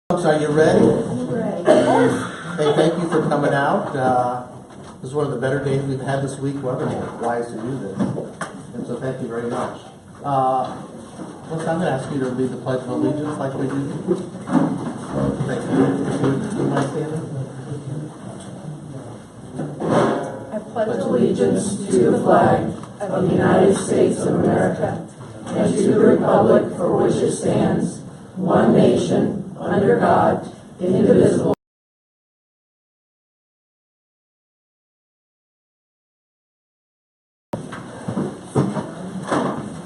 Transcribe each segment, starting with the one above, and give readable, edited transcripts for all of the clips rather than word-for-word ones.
Folks, are you ready? Ready. Hey, thank you for coming out. This is one of the better days we've had this week, weather-wise, to do this. And so thank you very much. I'm going to ask you to lead the Pledge of Allegiance like we do. Thank you. Do you mind standing? I pledge allegiance to the flag of the United States of America and to the republic for which it stands, one nation, under God, indivisible.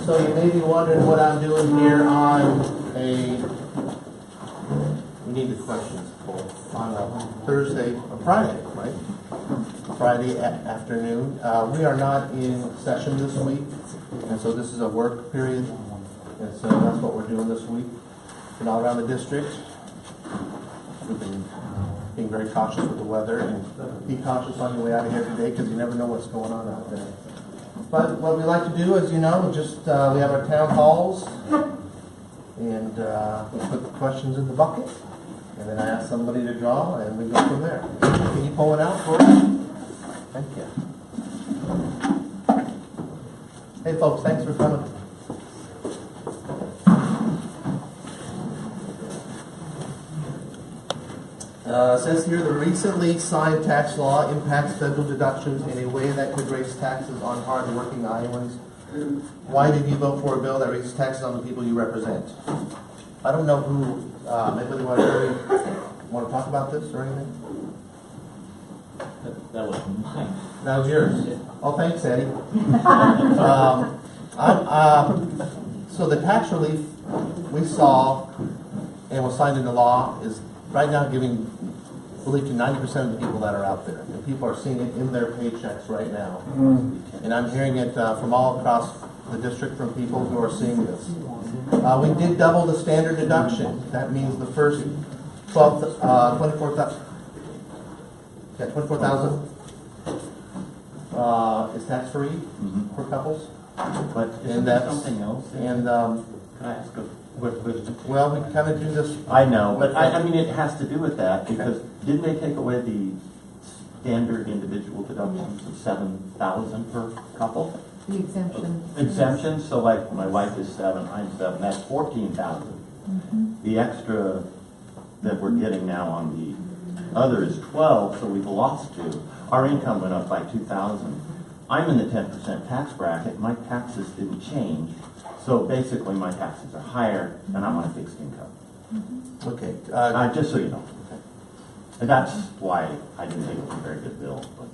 So you may be wondering what I'm doing here on we need the questions on a Thursday, or Friday, right? Friday afternoon. We are not in session this week, and so this is a work period, and so that's what we're doing this week. And all around the district, we've been being very cautious with the weather, and be cautious on your way out of here today because you never know what's going on out there. But what we like to do, as you know, just we have our town halls, and we put the questions in the bucket, and then I ask somebody to draw, and we go from there. Can you pull it out for us? Thank you. Hey folks, thanks for coming. It says here, the recently signed tax law impacts federal deductions in a way that could raise taxes on hard-working Iowans. Why did you vote for a bill that raises taxes on the people you represent? I don't know who, anybody want to talk about this or anything? That was mine. That was yours? Yeah. Oh, thanks, Eddie. So the tax relief we saw and was signed into law is right now giving relief to 90% of the people that are out there. And people are seeing it in their paychecks right now. And I'm hearing it from all across the district from people who are seeing this. We did double the standard deduction. That means the first 24,000 is tax-free for couples. But isn't that something else? And can I ask a quick question? well, we kind of do this. I know, but I mean, it has to do with that because didn't they take away the standard individual deductions of $7,000 per couple? The exemption. Exemptions. So, like, my wife is 7, I'm 7. That's $14,000. The extra that we're getting now on the other is 12, so we've lost 2. Our income went up by 2,000. I'm in the 10% tax bracket. My taxes didn't change. So basically my taxes are higher and I'm on a fixed income. Okay. Just so you know. And that's why I didn't think it was a very good bill. But.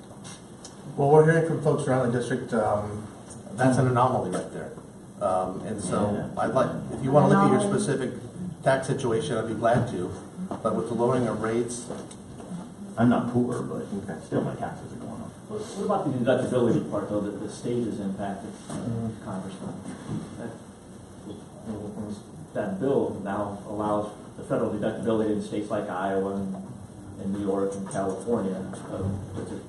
Well, we're hearing from folks around the district, that's an anomaly right there. And so I'd like, if you want to look at your specific tax situation, I'd be glad to. But with the lowering of rates, I'm not poor, but still my taxes are going up. What about the deductibility part, though, that the state is impacted, Congressman? That bill now allows the federal deductibility in states like Iowa and New York and California. It's a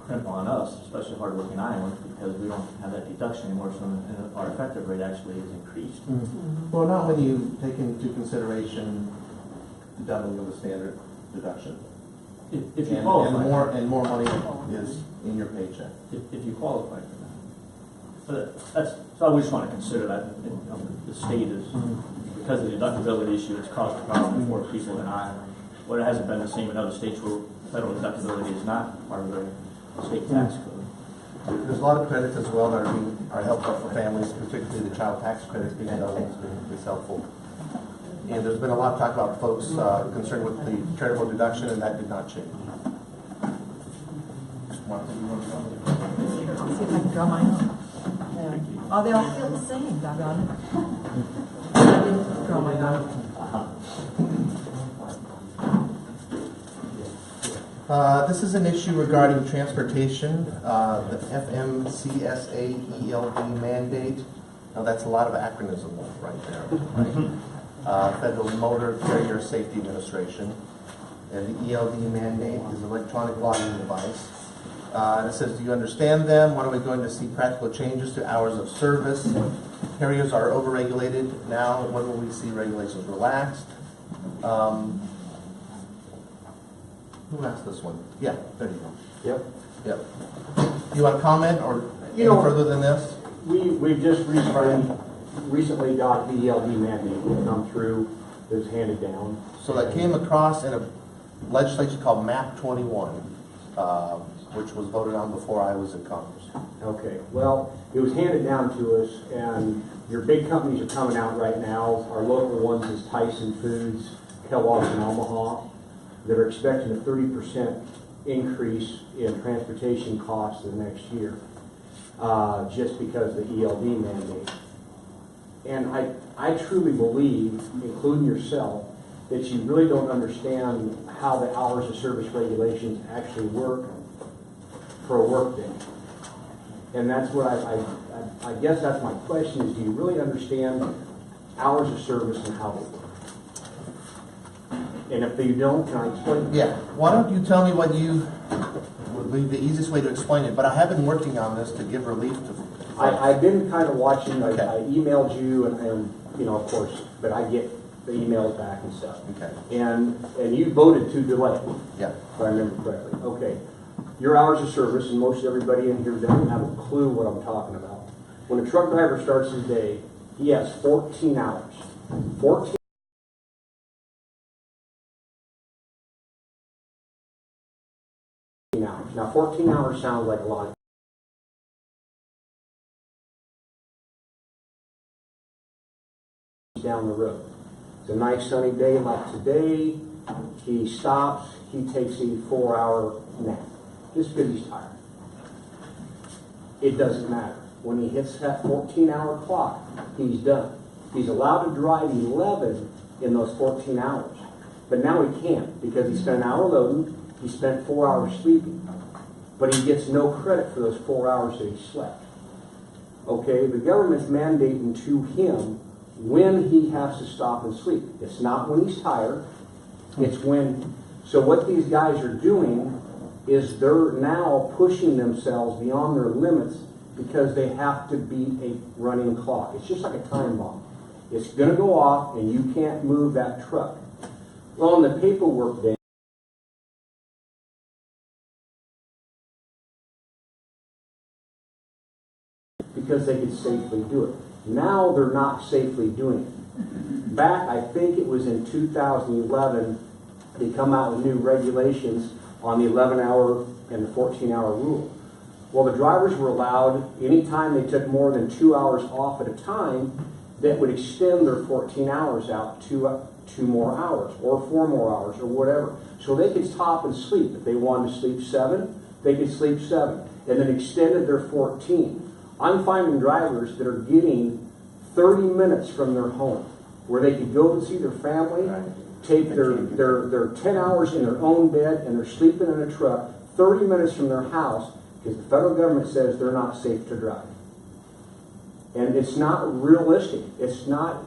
crimp on us, especially hardworking Iowans, because we don't have that deduction anymore, so our effective rate actually is increased. well, not when you take into consideration the doubling of the standard deduction. If you qualify. And more money is in your paycheck. If you qualify for that. So we just want to consider that the state is, because of the deductibility issue, it's caused a problem for people in Iowa. Well, it hasn't been the same in other states where federal deductibility is not part of their state tax code. There's a lot of credits as well that are helpful for families, particularly the child tax credit being doubled is helpful. And there's been a lot of talk about folks concerned with the charitable deduction, and that did not change. I'll see if I can draw mine out. Oh, they all feel the same, doggone it. I didn't draw mine out. This is an issue regarding transportation, the FMCSA ELD mandate. Now that's a lot of acronyms right there, right? Federal Motor Carrier Safety Administration. And the ELD mandate is electronic logging device. And it says, do you understand them? When are we going to see practical changes to hours of service? Carriers are overregulated now. When will we see regulations relaxed? Who asked this one? Yeah, there you go. Yep. Yep. You want to comment or You any know- further than this? We've just recently got the ELD mandate come through, that was handed down. So that came across in a legislation called MAP 21, which was voted on before I was in Congress. Okay, well, it was handed down to us, and your big companies are coming out right now. Our local ones is Tyson Foods, Kellogg's and Omaha, that are expecting a 30% increase in transportation costs the next year, just because of the ELD mandate. And I truly believe, including yourself, that you really don't understand how the hours of service regulations actually work for a work day. And that's what I guess that's my question is, do you really understand hours of service and how they work? And if you don't, can I explain? Yeah, why don't you tell me what you would be the easiest way to explain it, but I have been working on this to give relief to. I've been kind of watching, Okay. I emailed you and, you know, of course, but I get the emails back and stuff. Okay, And you voted to delay, yeah, if I remember correctly. Okay. Your hours of service, and most everybody in here doesn't have a clue what I'm talking about. When a truck driver starts his day, he has 14 hours. 14 hours. Now, 14 hours sounds like a lot. Down the road. It's a nice sunny day like today. He stops, he takes a 4-hour nap, just because he's tired. It doesn't matter. When he hits that 14-hour clock, he's done. He's allowed to drive 11 in those 14 hours. But now he can't, because he spent an hour loading, he spent 4 hours sleeping. But he gets no credit for those 4 hours that he slept. Okay, the government's mandating to him when he has to stop and sleep. It's not when he's tired, it's when. So what these guys are doing is they're now pushing themselves beyond their limits because they have to beat a running clock. It's just like a time bomb. It's going to go off and you can't move that truck. Well, on the paperwork day, because they could safely do it. Now they're not safely doing it. Back, I think it was in 2011, they come out with new regulations on the 11-hour and the 14-hour rule. Well, the drivers were allowed, anytime they took more than 2 hours off at a time, that would extend their 14 hours out to 2 more hours or 4 more hours or whatever. So they could stop and sleep. If they wanted to sleep 7, they could sleep 7 and then extended their 14. I'm finding drivers that are getting 30 minutes from their home where they could go and see their family, take their 10 hours in their own bed, and they're sleeping in a truck 30 minutes from their house because the federal government says they're not safe to drive. And it's not realistic. It's not,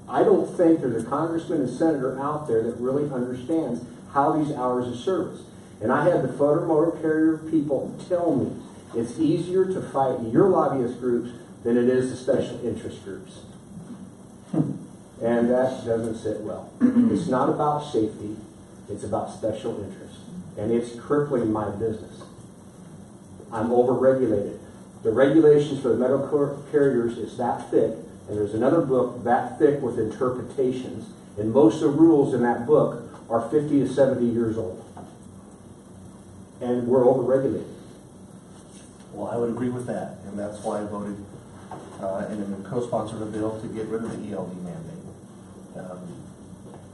I don't think there's a congressman and senator out there that really understands how these hours of service. And I had the Federal Motor Carrier people tell me it's easier to fight your lobbyist groups than it is the special interest groups. And that doesn't sit well. It's not about safety, it's about special interest. And it's crippling my business. I'm over-regulated. The regulations for the medical carriers is that thick, and there's another book that thick with interpretations, and most of the rules in that book are 50 to 70 years old. And we're over-regulated. well, I would agree with that, and that's why I voted and co-sponsored a bill to get rid of the ELD mandate.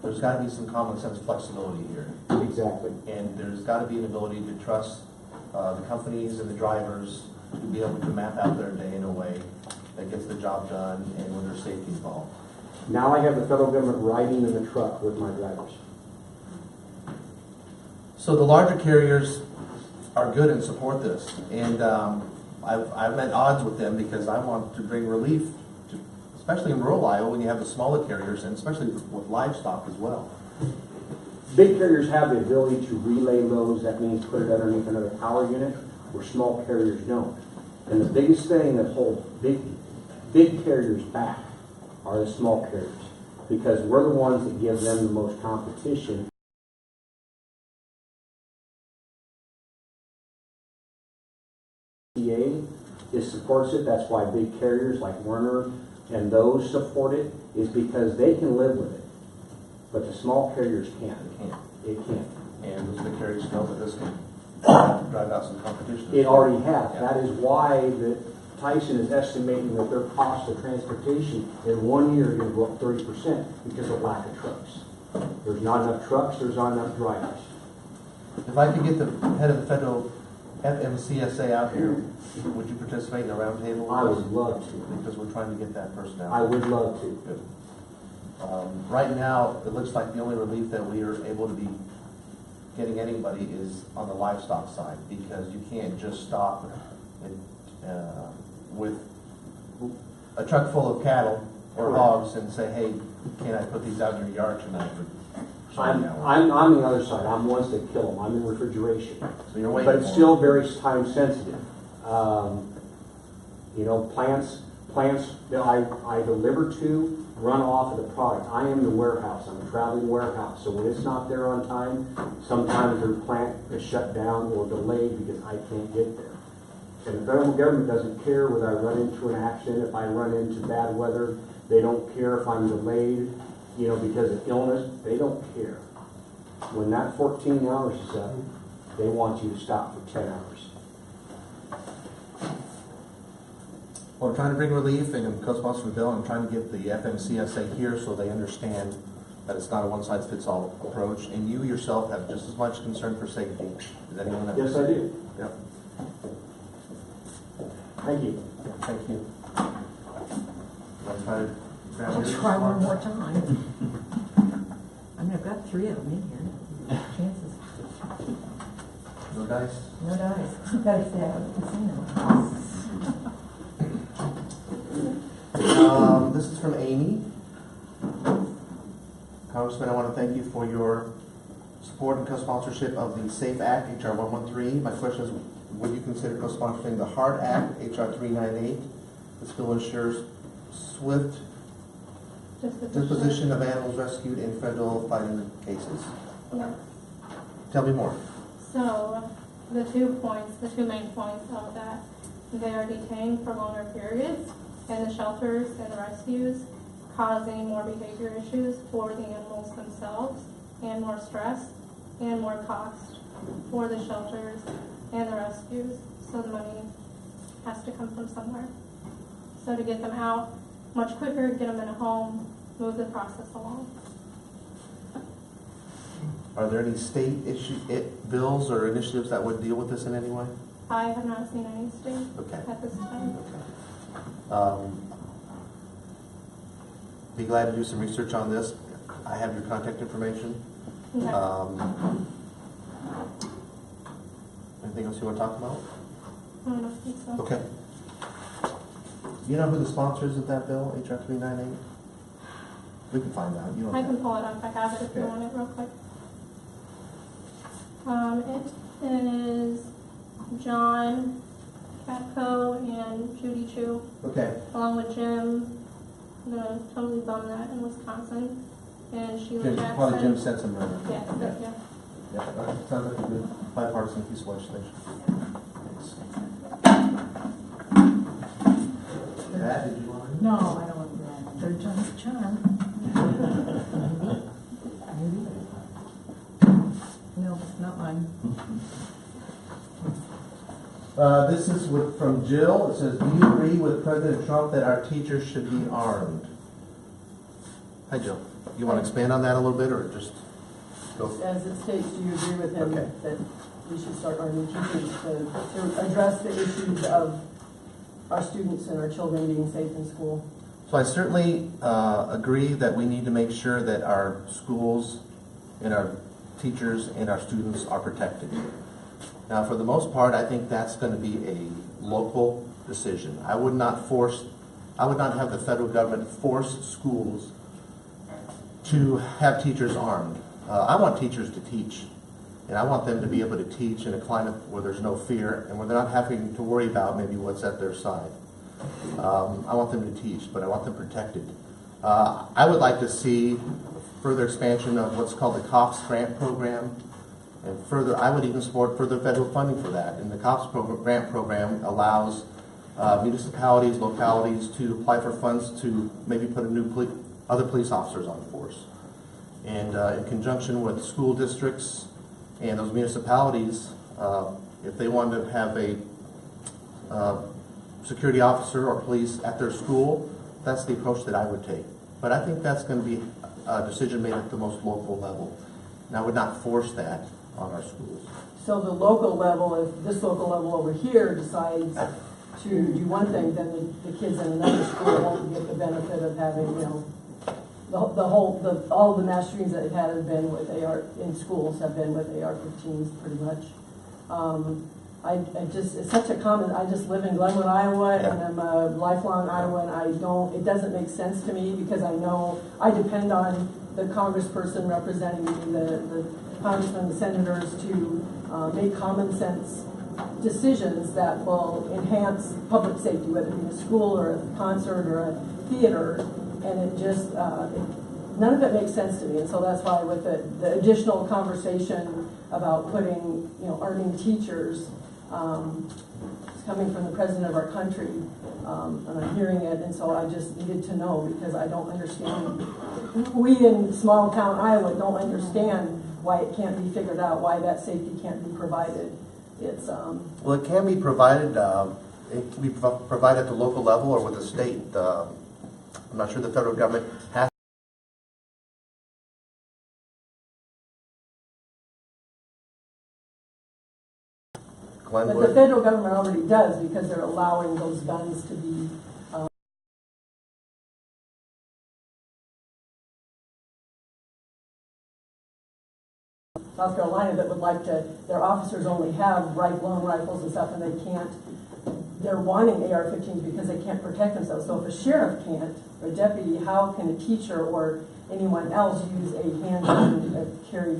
There's got to be some common sense flexibility here. Exactly. And there's got to be an ability to trust the companies and the drivers to be able to map out their day in a way that gets the job done and with their safety involved. Now I have the federal government riding in the truck with my drivers. So the larger carriers are good and support this. And I'm at odds with them because I want to bring relief, to, especially in rural Iowa when you have the smaller carriers and especially with livestock as well. Big carriers have the ability to relay loads. That means put it underneath another power unit, where small carriers don't. And the biggest thing that holds big carriers back are the small carriers. because we're the ones that give them the most competition. It supports it. That's why big carriers like Werner and those support it, is because they can live with it. But the small carriers can't. It can't. And those big carriers know that this can drive out some competition. It already has. Yeah. That is why Tyson is estimating that their cost of transportation in 1 year is going to go up 30% because of lack of trucks. There's not enough trucks, there's not enough drivers. If I could get the head of the federal FMCSA out here, would you participate in a roundtable? I would love to. Because we're trying to get that person out. I would love to. Good. Right now, it looks like the only relief that we are able to be getting anybody is on the livestock side, because you can't just stop with a truck full of cattle or hogs and say, hey, can I put these out in your yard tonight? I'm on the other side. I'm ones that kill them. I'm in refrigeration. So you're waiting But it's for still them. very time sensitive. You know, plants that I deliver to run off of the product. I am the warehouse. I'm a traveling warehouse. So when it's not there on time, sometimes their plant is shut down or delayed because I can't get there. And the federal government doesn't care whether I run into an accident, if I run into bad weather. They don't care if I'm delayed, you know, because of illness. They don't care. When that 14 hours is up, they want you to stop for 10 hours. Well, I'm trying to bring relief, and I'm co-sponsor of the bill. I'm trying to get the FMCSA here so they understand that it's not a one-size-fits-all approach. And you yourself have just as much concern for safety as anyone else. Yes, I do. Yep. Thank you. Thank you. Let's try to grab I'll yours. try one more time. I mean, I've got 3 of them in here. Chances. No dice? No dice. Gotta stay out of the casino. This is from Amy. Congressman, I want to thank you for your support and co-sponsorship of the SAFE Act, HR 113. My question is, would you consider co-sponsoring the HART Act, HR 398? This bill ensures swift disposition of animals rescued in federal fighting cases. Yeah. Tell me more. So the two main points of that, they are detained for longer periods in the shelters and rescues, causing more behavior issues for the animals themselves, and more stress and more cost for the shelters and the rescues. So the money has to come from somewhere. So to get them out much quicker, get them in a home, move the process along. Are there any state bills or initiatives that would deal with this in any way? I have not seen any state Okay. at this time. Be glad to do some research on this. I have your contact information. Okay. Anything else you want to talk about? I don't think so. Okay. You know who the sponsors of that bill, HR 398? We can find out. You don't I have can pull it up. I have it if you Okay. want it real quick. It is John Catco and Judy Chu, Okay. along with Jim. I'm gonna totally bum that in Wisconsin, and Sheila Jim, Jackson. probably Jim Sensenbrenner. Yes, Yeah. yeah. Yeah, that sounds like a good bipartisan piece of legislation. Thanks. Matt, did you want to? No, I don't want that. Third time's a charm. Maybe. No, not mine. This is from Jill. It says, do you agree with President Trump that our teachers should be armed? Hi, Jill. You want to expand on that a little bit, or just go? As it states, do you agree with him Okay. that we should start arming teachers to address the issues of our students and our children being safe in school? So I certainly agree that we need to make sure that our schools and our teachers and our students are protected. Now, for the most part, I think that's going to be a local decision. I would not have the federal government force schools to have teachers armed. I want teachers to teach, and I want them to be able to teach in a climate where there's no fear and where they're not having to worry about maybe what's at their side. I want them to teach, but I want them protected. I would like to see further expansion of what's called the COPS grant program. And further, I would even support further federal funding for that. And the COPS grant program allows municipalities, localities to apply for funds to maybe put other police officers on the force. And in conjunction with school districts and those municipalities, if they want to have a security officer or police at their school, that's the approach that I would take. But I think that's going to be a decision made at the most local level. And I would not force that on our schools. So the local level, if this local level over here decides to do one thing, then the kids in another school won't get the benefit of having, you know, all the mass shootings that have been with AR in schools have been with AR-15s pretty much. It's such a common, I just live in Glenwood, Iowa, and I'm a lifelong Iowan. It doesn't make sense to me because I know I depend on the congressperson representing me, the congressmen, the senators to make common sense decisions that will enhance public safety, whether it be a school or a concert or a theater. And it just, none of it makes sense to me. And so that's why with the additional conversation about putting, you know, arming teachers, it's coming from the president of our country, and I'm hearing it, and so I just needed to know because I don't understand. We in small town Iowa don't understand why it can't be figured out, why that safety can't be provided. It's Well, it can be provided. It can be provided at the local level or with the state. I'm not sure the federal government has. but the federal government already does because they're allowing those guns to be. South Carolina that would like to, their officers only have long rifles and stuff, and they can't, they're wanting AR-15s because they can't protect themselves. So if a sheriff can't, or a deputy, how can a teacher or anyone else use a handgun carry?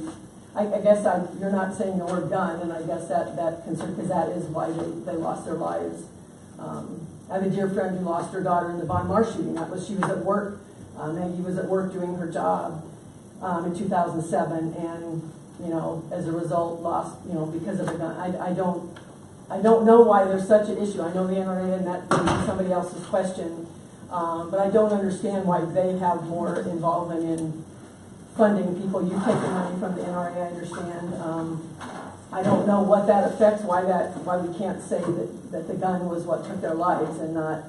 I guess you're not saying the word gun, and I guess that concern, because that is why they lost their lives. I have a dear friend who lost her daughter in the Von Marsh shooting. She was at work, Maggie was at work doing her job in 2007, and you know, as a result, lost, you know, because of a gun. I don't know why there's such an issue. I know the NRA, and that could be somebody else's question, but I don't understand why they have more involvement in funding people. You take the money from the NRA, I understand. I don't know what that affects, why we can't say that the gun was what took their lives and not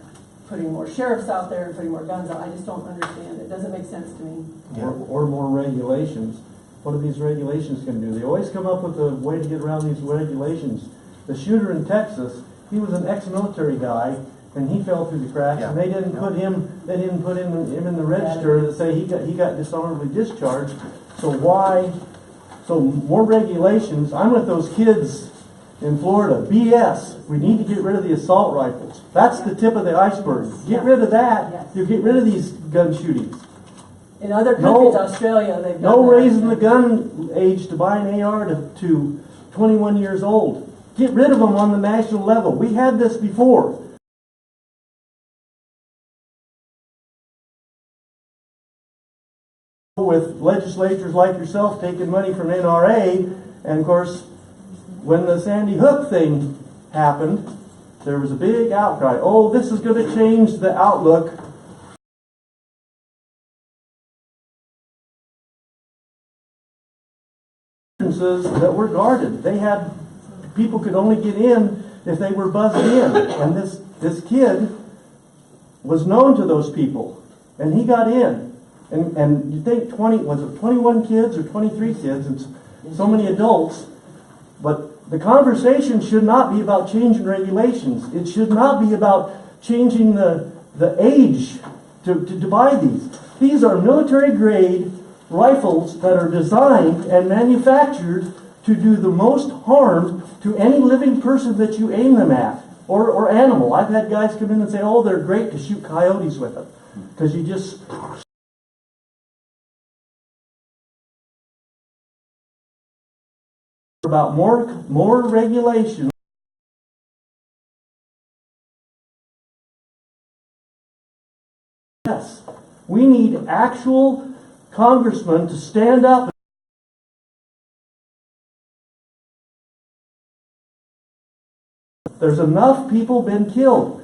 putting more sheriffs out there and putting more guns out. I just don't understand. It doesn't make sense to me. Yeah. Or more regulations. What are these regulations going to do? They always come up with a way to get around these regulations. The shooter in Texas, he was an ex-military guy, and he fell through the cracks, and they didn't put him. They didn't put him in the register that say he got dishonorably discharged. So why? So more regulations. I'm with those kids in Florida. BS. We need to get rid of the assault rifles. That's the tip of the iceberg. Get rid of that. You get rid of these gun shootings. In other countries, Australia, they've done No that. raising the gun age to buy an AR to 21 years old. Get rid of them on the national level. We had this before. With legislators like yourself taking money from NRA, and of course, when the Sandy Hook thing happened, there was a big outcry. Oh, this is going to change the outlook. That were guarded. They had people could only get in if they were buzzed in, and this kid was known to those people, and he got in. And you think 21 kids or 23 kids and so many adults, but the conversation should not be about changing regulations. It should not be about changing the age to buy these. These are military grade rifles that are designed and manufactured to do the most harm to any living person that you aim them at, or animal. I've had guys come in and say, oh, they're great to shoot coyotes with them, because you just... About more regulation. Yes, We need actual congressmen to stand up. There's enough people been killed.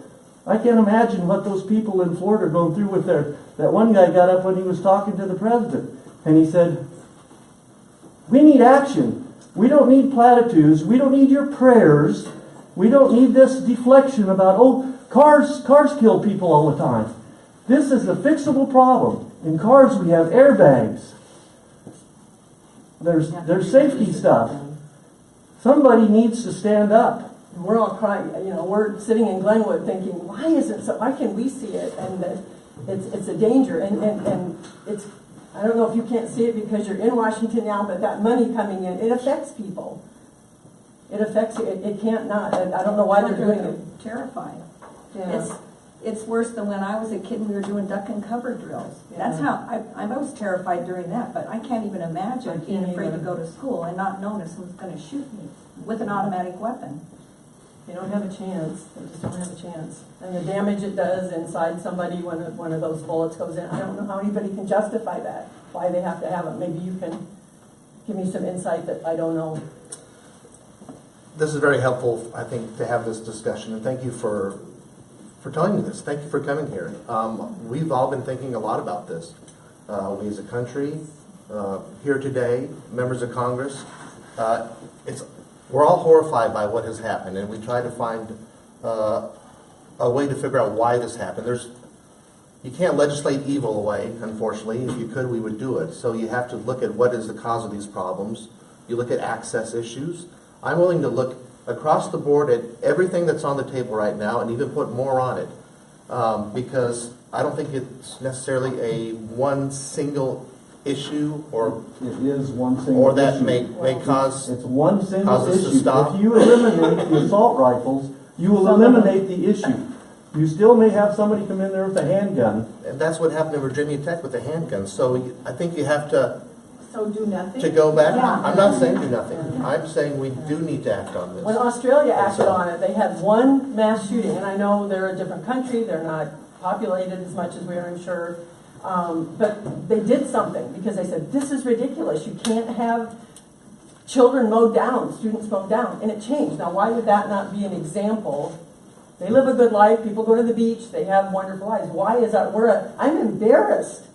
I can't imagine what those people in Florida are going through with that one guy got up when he was talking to the president, and he said, we need action. We don't need platitudes. We don't need your prayers. We don't need this deflection about, oh, cars kill people all the time. This is a fixable problem. In cars we have airbags. There's safety stuff. Somebody needs to stand up. And we're all crying, we're sitting in Glenwood thinking, why can we see it? And that it's a danger. And it's, I don't know if you can't see it because you're in Washington now, but that money coming in, it affects people. It affects you. It can't not. I don't know why they're doing it. Terrifying. Yeah. It's worse than when I was a kid and we were doing duck and cover drills. Yeah. That's how, I was terrified during that, but I can't even imagine being afraid to go to school and not knowing if someone's going to shoot me with an automatic weapon. They don't have a chance. They just don't have a chance. And the damage it does inside somebody when one of those bullets goes in, I don't know how anybody can justify that, why they have to have it. Maybe you can give me some insight that I don't know. This is very helpful, I think, to have this discussion, and thank you for telling me this. Thank you for coming here. We've all been thinking a lot about this. We as a country, here today, members of Congress, we're all horrified by what has happened, and we try to find a way to figure out why this happened. You can't legislate evil away, unfortunately. If you could, we would do it. So you have to look at what is the cause of these problems. You look at access issues. I'm willing to look across the board at everything that's on the table right now and even put more on it, because I don't think it's necessarily a one single issue or it is one single or that issue. may cause it's one single cause us to issue. stop. If you eliminate the assault rifles, you will eliminate the issue. You still may have somebody come in there with a handgun. And that's what happened in Virginia Tech with the handguns. So I think you have to do nothing? to go back. Yeah. I'm not saying do nothing. I'm saying we do need to act on this. When Australia acted on it, they had one mass shooting, and I know they're a different country, they're not populated as much as we are, I'm sure, but they did something because they said, this is ridiculous, you can't have children mowed down, students mowed down, and it changed. Now why would that not be an example? They live a good life, people go to the beach, they have wonderful lives. Why is that? I'm embarrassed.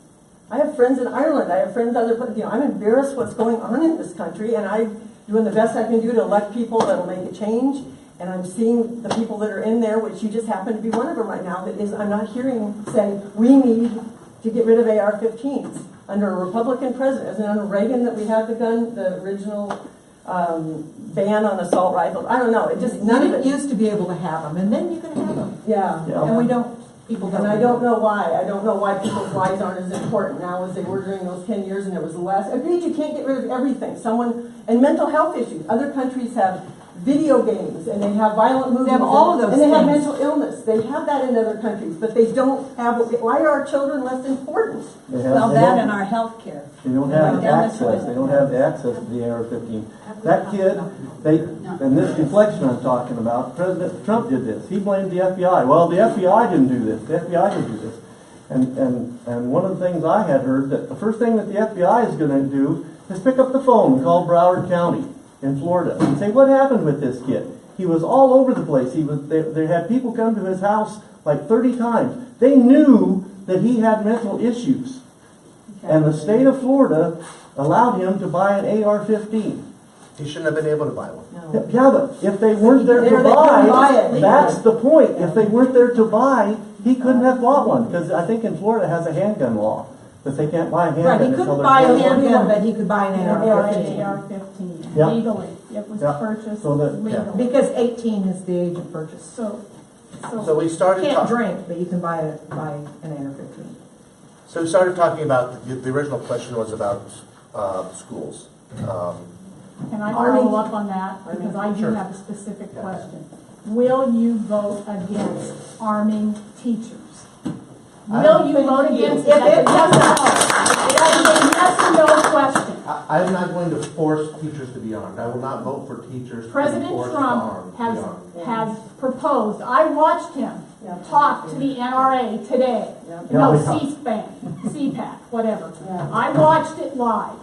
I have friends in Ireland, I have friends other places, I'm embarrassed what's going on in this country, and I'm doing the best I can do to elect people that'll make a change, and I'm seeing the people that are in there, which you just happen to be one of them right now, I'm not hearing say, we need to get rid of AR-15s. Under a Republican president, isn't it under Reagan that we had the original ban on assault rifles? I don't know, it just, none of it. used to be able to have them, and then you can have them. Yeah. And we don't, people don't. And I don't know why. I don't know why people's lives aren't as important now as they were during those 10 years and it was less. Agreed, you can't get rid of everything. And mental health issues. Other countries have video games and they have violent movies. They have all of those and they have things. mental illness. They have that in other countries, but they don't have, why are our children less important? Well, that and our health care. They don't have Right down this access. way. They don't have the access to the AR-15. That kid, and this deflection I'm talking about, President Trump did this. He blamed the FBI. Well, the FBI didn't do this. The FBI didn't do this. And one of the things I had heard, that the first thing that the FBI is going to do is pick up the phone and call Broward County in Florida and say, what happened with this kid? He was all over the place. They had people come to his house like 30 times. They knew that he had mental issues. And the state of Florida allowed him to buy an AR-15. He shouldn't have been able to buy one. No. Yeah, but if they weren't there to They couldn't buy it. that's the point. If they weren't there to buy, he couldn't have bought one. Because I think in Florida has a handgun law that they can't buy a handgun. Right, he until couldn't they're buy a 21. handgun, but he could buy an AR-15. AR-15 Yeah. legally. It was Yeah. purchased So that- legally. Because 18 is the age of purchase. So So we started. Can't drink, but you can buy an AR-15. So we started talking about the original question was about schools. can I follow up on that? Because I do Sure. have a specific question. Will you vote against arming teachers? Will you vote against it? That's a yes or no. That is a yes or no question. I'm not going to force teachers to be armed. I will not vote for teachers to be President forced to Trump be armed. has proposed, I watched him talk to the NRA today. No, C-SPAN, CPAC, whatever. I watched it live.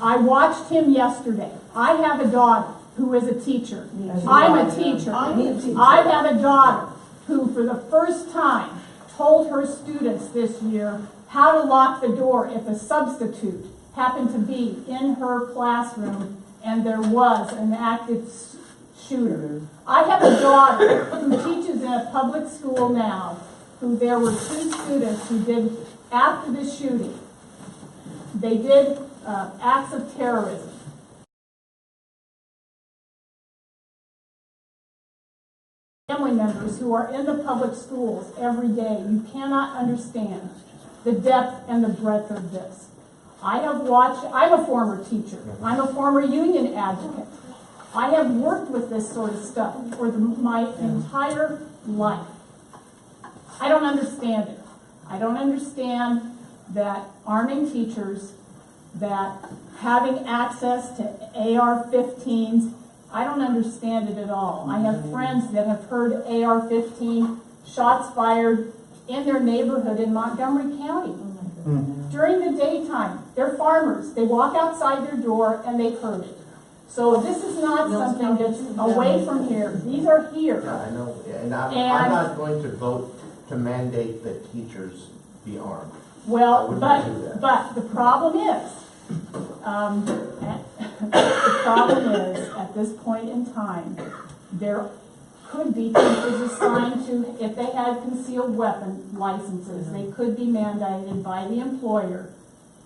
I watched him yesterday. I have a daughter who is a teacher. I'm a teacher. I have a daughter who, for the first time, told her students this year how to lock the door if a substitute happened to be in her classroom and there was an active shooter. I have a daughter who teaches in a public school now, who there were 2 students who did, after the shooting, they did acts of terrorism. Family members who are in the public schools every day, you cannot understand the depth and the breadth of this. I have watched, I'm a former teacher, I'm a former union advocate. I have worked with this sort of stuff for my entire life. I don't understand it. I don't understand that arming teachers, that having access to AR-15s, I don't understand it at all. I have friends that have heard AR-15 shots fired in their neighborhood in Montgomery County. During the daytime, they're farmers. They walk outside their door and they've heard it. So this is not something that's away from here. These are here. Yeah, I know, and I'm not going to vote to mandate that teachers be armed. Well, do that. but the problem is, at this point in time, there could be teachers assigned to, if they had concealed weapon licenses, they could be mandated by the employer.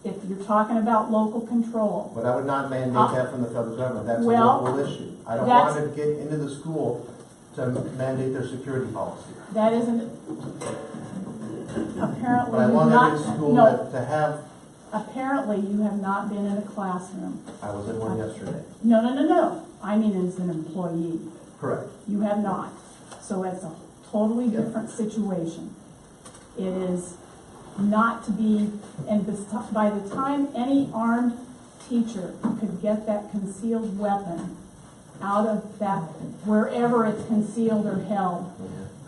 If you're talking about local control. But I would not mandate that from the federal government. That's a Well, local issue. I don't want to get into the school to mandate their security policy. That isn't, apparently But I you've want not, every school no, to have, apparently you have not been in a classroom. I was in one yesterday. No. I mean as an employee. Correct. You have not. So it's a totally different situation. It is not to be, and by the time any armed teacher could get that concealed weapon out of that, wherever it's concealed or held,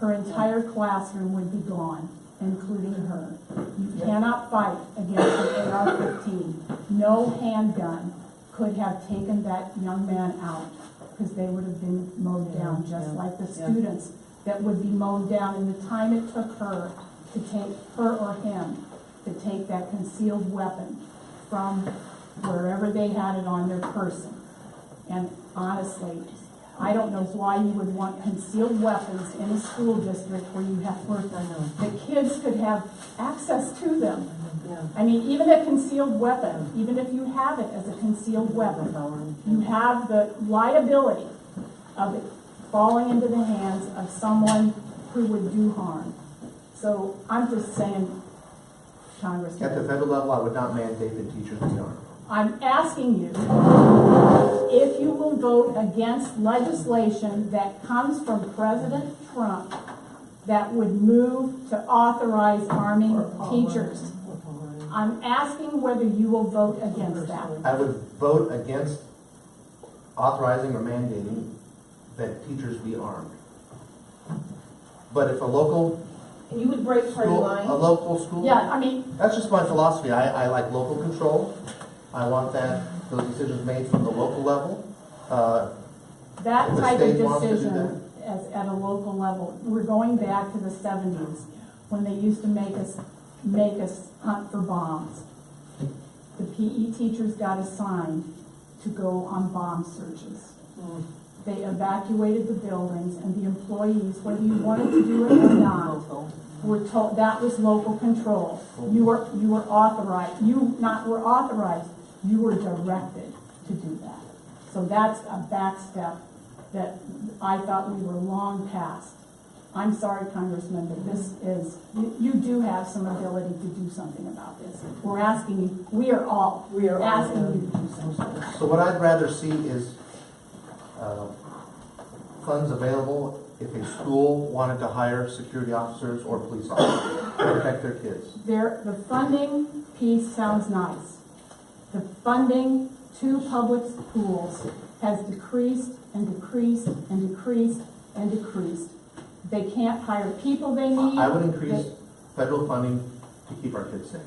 her entire classroom would be gone, including her. You cannot fight against an AR-15. No handgun could have taken that young man out, because they would have been mowed down, just like the students that would be mowed down in the time it took her to take, her or him, to take that concealed weapon from wherever they had it on their person. And honestly, I don't know why you would want concealed weapons in a school district where you have, where the kids could have access to them. I mean, even a concealed weapon, even if you have it as a concealed weapon, you have the liability of it falling into the hands of someone who would do harm. So I'm just saying, Congressman. At the federal level, I would not mandate that teachers be armed. I'm asking you if you will vote against legislation that comes from President Trump that would move to authorize arming teachers. I'm asking whether you will vote against that. I would vote against authorizing or mandating that teachers be armed. But if a local And you would break party school, lines? a local school, Yeah, I mean, that's just my philosophy. I like local control. I want those decisions made from the local level. that The type of state wants to do decision at a local level, we're going back to the 70s when they used to make us hunt for bombs. The PE teachers got assigned to go on bomb searches. They evacuated the buildings, and the employees, whether you wanted to do it or not, were told that was local control. You were authorized. You were authorized. You were directed to do that. So that's a back step that I thought we were long past. I'm sorry, Congressman, but this is, you do have some ability to do something about this. We're asking you, we are all asking you to do something. So what I'd rather see is funds available if a school wanted to hire security officers or police officers to protect their kids. The funding piece sounds nice. The funding to public schools has decreased and decreased and decreased and decreased. They can't hire people they need. I would increase federal funding to keep our kids safe.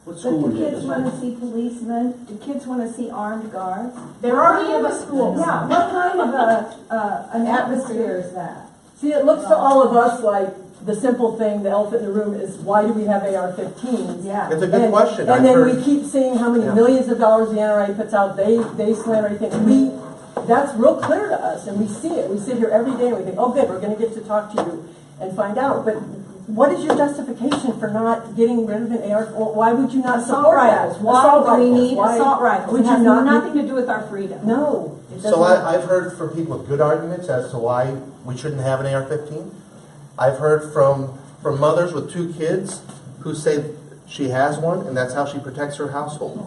What But school do is kids it? want to see policemen? Do kids want to see armed guards? They're already in the schools. Yeah, what kind of an atmosphere is that? See, it looks to all of us like the simple thing, the elephant in the room is why do we have AR-15s? Yeah. It's a good question. And I've then heard- we keep seeing how many Yeah. millions of dollars the NRA puts out, they slam everything. That's real clear to us, and we see it. We sit here every day and we think, oh good, we're gonna get to talk to you and find out. But what is your justification for not getting rid of an AR? Why would you not Assault support that? rifles. Why Assault do we rifles. need Why assault rifles? Would It you has not? nothing to do with our freedom. No. it So doesn't. I've heard from people with good arguments as to why we shouldn't have an AR-15. I've heard from mothers with 2 kids who say she has one and that's how she protects her household.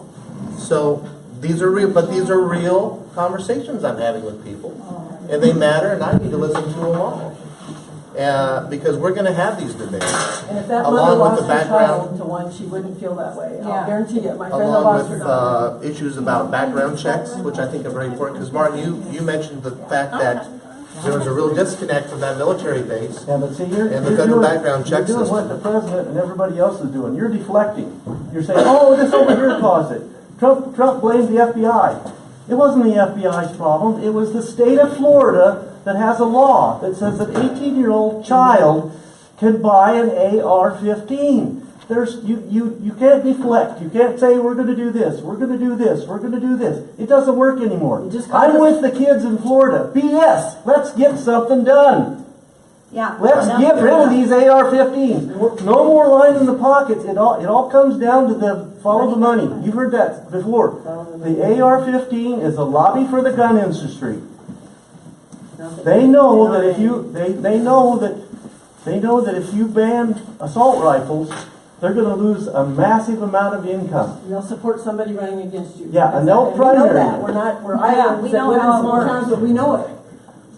So these are real conversations I'm having with people, and they matter, and I need to listen to them all. Because we're going to have these debates. And if that mother along with lost the her background- child to one, she wouldn't feel that way. Yeah. I'll guarantee you. My friend that Along lost her with daughter. issues about background checks, which I think are very important. Because Martin, you mentioned the fact that there was a real disconnect from that military base. Yeah, but see, you're And the you're federal doing- background check You're doing what the system. president and everybody else is doing. You're deflecting. You're saying, oh, this over here caused it. Trump blamed the FBI. It wasn't the FBI's problem. It was the state of Florida that has a law that says an 18-year-old child can buy an AR-15. You can't deflect. You can't say we're going to do this. We're going to do this. We're going to do this. It doesn't work anymore. You just I'm got with the kids in Florida. BS. Let's get something done. Yeah. Let's get rid of these AR-15s. No more line in the pockets. It all comes down to the follow the money. You've heard that before. The AR-15 is a lobby for the gun industry. They know that if you they know that if you ban assault rifles, they're going to lose a massive amount of income. And they'll support somebody running against you. Yeah, and they'll we know primary that. you. We're Yeah, islands we that know live in how it small works. towns, but we know it.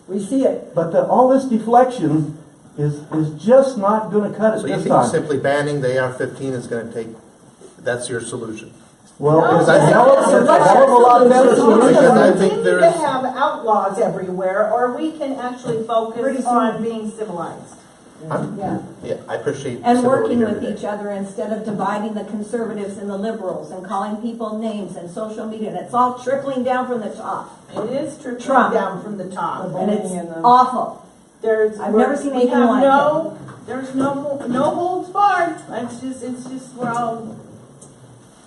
We see it. But all this deflection is just not going to cut it So you this think time. simply banning the AR-15 is going to take, that's your solution? Well, No, it's a hell of a lot better Because solution. I We think need to there's, have outlaws everywhere, or we can actually focus on being civilized. yeah, I appreciate And civility working here with today. each other instead of dividing the conservatives and the liberals and calling people names and social media. And it's all trickling down from the top. It is trickling Trump. down from the top. And it's And the- awful. There's, I've never seen we anything have like there's no holds barred. It's just, we're all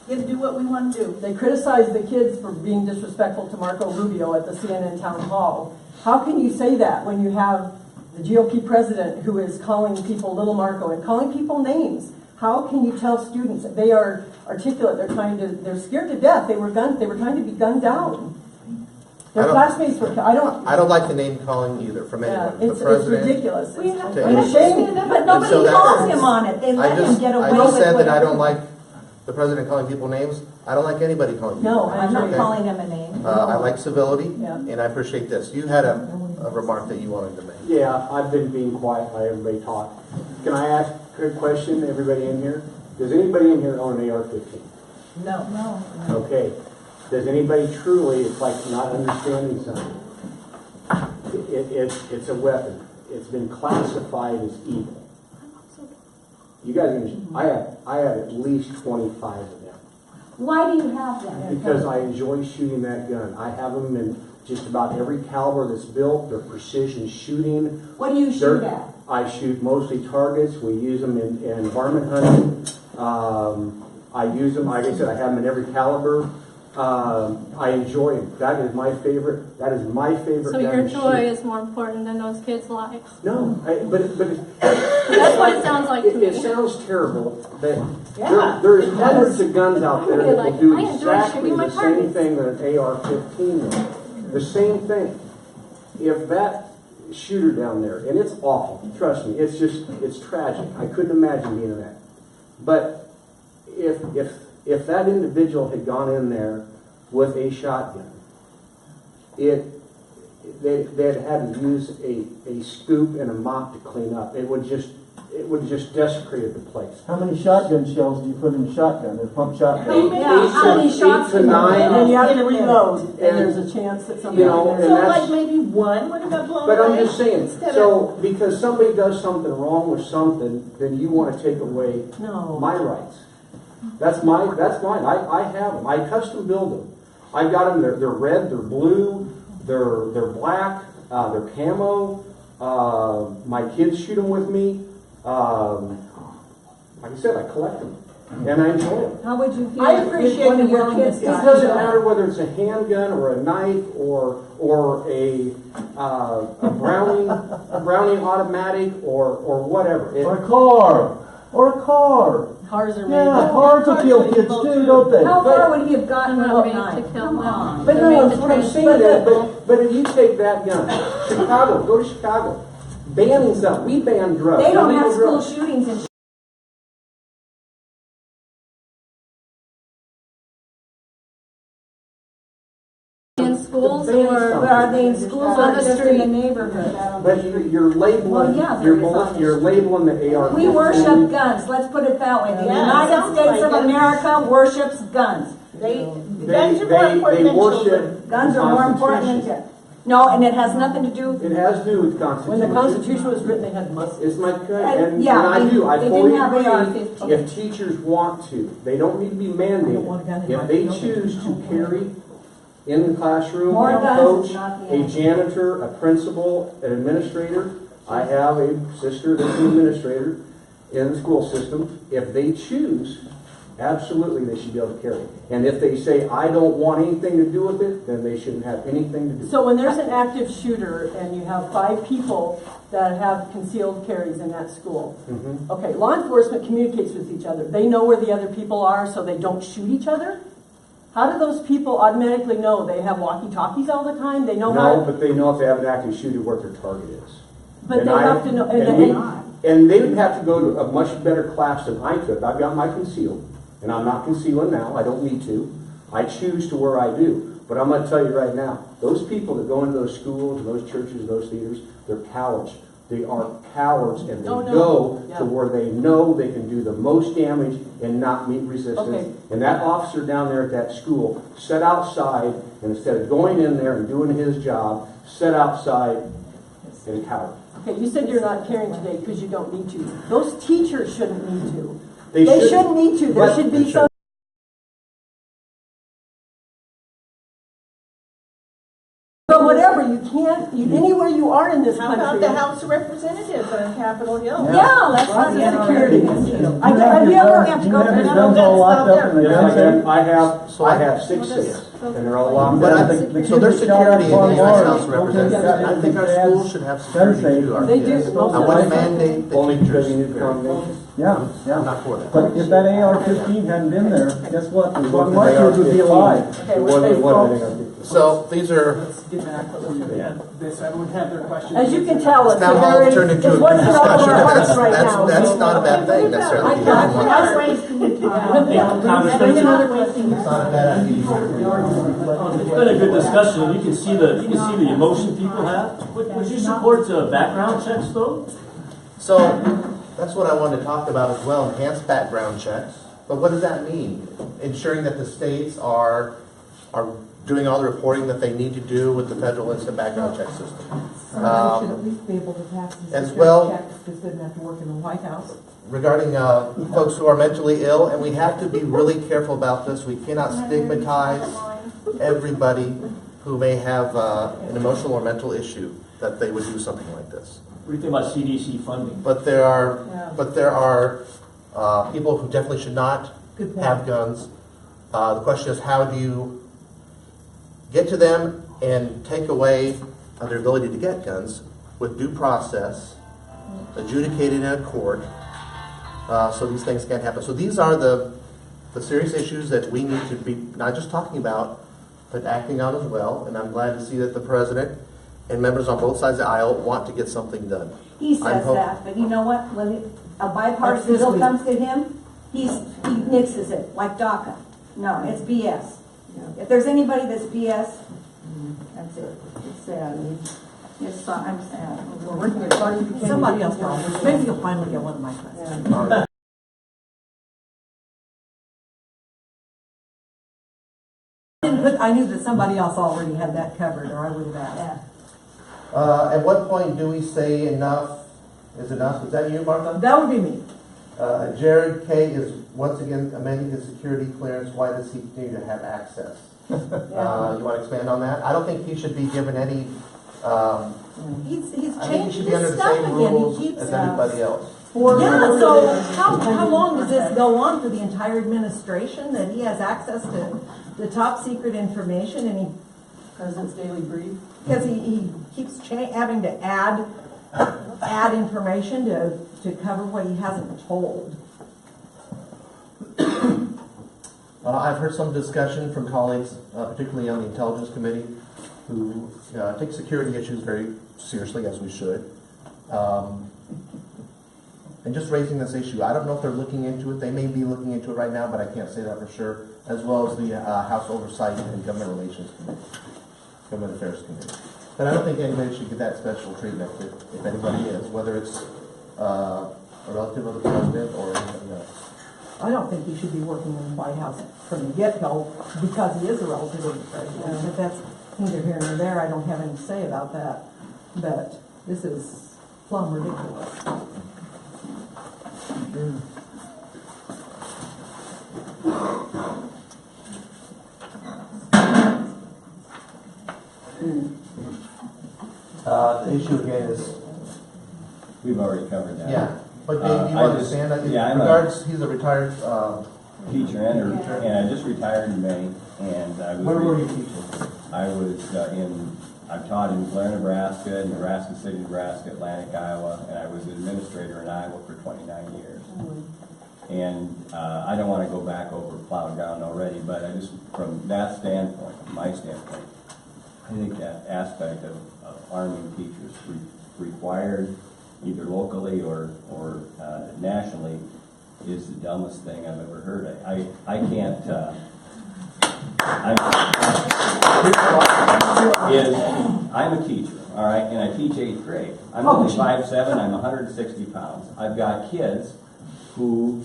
gonna do what we want to do. They criticize the kids for being disrespectful to Marco Rubio at the CNN town hall. How can you say that when you have the GOP president who is calling people little Marco and calling people names? How can you tell students that they are articulate? They're scared to death. They were trying to be gunned down. Their I don't- classmates were. I don't like the name calling either from Yeah, anyone. The it's president. ridiculous. We have to I'm ashamed. But nobody so that- calls him on it. They I let him just, get away I with just said that I whatever. don't like the president calling people names. I don't like anybody calling people No, names. I'm not okay? calling him a name. I like civility, Yeah. and I appreciate this. You had a remark that you wanted to make. Yeah, I've been being quiet, let everybody talk. Can I ask a quick question, everybody in here? Does anybody in here own an AR-15? No. Okay. Does anybody truly, it's like not understanding something. It's a weapon. It's been classified as evil. You guys, I have at least 25 of them. Why do you have them? Because I enjoy shooting that gun. I have them in just about every caliber that's built. They're precision shooting. What do you shoot at? I shoot mostly targets. We use them in varmint hunting. I use them, like I said, I have them in every caliber. I enjoy them. That is my favorite. So gun your to joy shoot. is more important than those kids' lives. No, but That's what it sounds like to it me. sounds terrible that Yeah, there's it hundreds does. of guns out there that You're will like, do I enjoy exactly shooting my the same targets. thing that an AR-15 will. The same thing. If that shooter down there, and it's awful, trust me, it's tragic. I couldn't imagine being in that. But if that individual had gone in there with a shotgun, they'd had to use a scoop and a mop to clean up. It it would just desecrate the place. How many shotgun shells do you put in a shotgun, a pump shotgun? Yeah, how many shots to can you nine. get? And you have to In a minute. reload, and And, there's a chance that somebody. you know, So and that's- like maybe one would have got blown But I'm away just saying, instead of- so because somebody does something wrong with something, then you want to take away No. my rights. That's mine. I have them. I custom build them. I've got them. They're red. They're blue. They're black. They're camo. My kids shoot them with me. Like I said, I collect them and I enjoy them. How would you feel? I if appreciate one of the your willingness kids It got doesn't shot? matter whether it's a handgun or a knife or a Browning automatic or whatever. Or a car, or a car. Cars are made. Yeah, cars will kill kids too, don't they? How far would he have gotten They're without made to knife? kill Come them. on. But They're no, made that's to what I'm train saying. people. But if you take that gun, Chicago, go to Chicago, banning stuff. We ban drugs. They don't illegal have school drugs. shootings in In schools Ban or something. are they in schools On or the just in street. the neighborhood? But you're labeling. Well, yeah, there you're, is on the you're labeling the AR. We worship guns, let's put it that way. The Yeah, United sounds States of like it. America worships guns. Guns are more important than children. Guns are more important than Constitution. No, and it has nothing to do, It has to do with When Constitution. the Constitution was written, they had muskets. It's my and yeah, I do. I they fully didn't have agree. AR-15. If teachers want to, they don't need to be don't want a gun mandated. in my If they building. choose to carry in the classroom, More a guns coach, is not the a answer. janitor, a principal, an administrator. I have a sister that's an administrator in the school system. If they choose, absolutely they should be able to carry it. And if they say, I don't want anything to do with it, then they shouldn't have anything to do with it. So when there's an active shooter and you have 5 people that have concealed carries in that school, Mhm. okay, law enforcement communicates with each other. They know where the other people are so they don't shoot each other? How do those people automatically know? They have walkie-talkies all the time? They know No, how? but they know if they have an active shooter, what their target is. But And they I- have to know, and they would have to go to a much better class than I took. I've got my concealed, and I'm not concealing now. I don't need to. I choose to where I do. But I'm going to tell you right now, those people that go into those schools, and those churches, and those theaters, they're cowards. They are cowards, and they Oh, no. go Yeah. to where they know they can do the most damage and not meet resistance. Okay. And that officer down there at that school sat outside, and instead of going in there and doing his job, sat outside and a coward. Okay, you said you're not carrying today because you don't need to. Those teachers shouldn't need to. They They should- shouldn't need to. There but- should They be some. So whatever, you can't, anywhere you are in this How about country. the House of Representatives on Capitol Hill? yeah, that's not Yeah. security. Have you ever have to go have to your guns all locked up in the Yes, gun safe? I have 6 safes, and they're all locked But up. so there's security in the Mars, U.S. House of don't think Representatives. that- I think our schools should have security too. our They do. kids. Most I of want to them. mandate the Only because you teachers. need combinations. Yeah, I'm yeah. not for that. But if that AR-15 hadn't been there, guess what? The It one wasn't my kids would be AR-15. alive. Okay, It we're wasn't- safe, it wasn't folks. AR-15. So these are, Get back to this, everyone have their questions. As you can tell, it's a town hall very, turned it's into a what's in all of discussion. our hearts right That's, now. that's not a bad thing necessarily. if you don't want to. Congressman, It's not a bad idea. it's been a good discussion. You can see the emotion people have. Would you support background checks though? So that's what I wanted to talk about as well, enhanced background checks. But what does that mean? Ensuring that the states are doing all the reporting that they need to do with the federal instant background check system. Somebody should at least be able to pass this as well- check because they didn't have to work in the White House. Regarding folks who are mentally ill, and we have to be really careful about this. We cannot stigmatize everybody who may have an emotional or mental issue that they would do something like this. What do you think about CDC funding? But there are people who definitely should not Good point. have guns. The question is, how do you get to them and take away their ability to get guns with due process, adjudicated in a court, so these things can't happen. So these are the serious issues that we need to be not just talking about, but acting on as well. And I'm glad to see that the president and members on both sides of the aisle want to get something done. He I'm says hope- that, but you know what? When a bipartisan That's bill this week. comes to him, he nixes it, like DACA. No, it's BS. If there's anybody that's BS, that's it. It's sad. Yes, I'm sad. We're working as hard as we can. Somebody else will. Maybe you'll finally get one of my questions. Yeah. I knew that somebody else already had that covered, or I would have asked. At what point do we say enough is enough? Is that you, Martha? That would be me. Jared K. is once again amending his security clearance. Why does he continue to have access? You want to expand on that? I don't think he should be given any. He's I think he changed should be under his the stuff same again. rules He keeps. as everybody else. Yeah, so how long does this go on for the entire administration, that he has access to the top secret information, and he, President's daily brief. because he keeps having to add information to cover what he hasn't told. I've heard some discussion from colleagues, particularly on the Intelligence Committee, who take security issues very seriously, as we should. And just raising this issue, I don't know if they're looking into it. They may be looking into it right now, but I can't say that for sure. As well as the House Oversight and Government Relations Committee, Government Affairs Committee. But I don't think anybody should get that special treatment if anybody is, whether it's a relative of the president or anybody else. I don't think he should be working in the White House from the get-go because he is a relative of the president. But that's neither here nor there. I don't have any say about that. But this is plumb ridiculous. The issue again is, We've already covered that. yeah. But Dave, do you I understand that? yeah, I'm He's a retired, Teacher and I just retired in May, and I was. where were you teaching? I was I've taught in Blair, Nebraska, Nebraska City, Nebraska, Atlantic, Iowa, and I was an administrator in Iowa for 29 years. And I don't want to go back over plowed ground already, but I just, from that standpoint, from my standpoint, I think that aspect of arming teachers required, either locally or nationally, is the dumbest thing I've ever heard. I can't. I'm a teacher, all right, and I teach 8th grade. I'm only 5'7", I'm 160 pounds. I've got kids who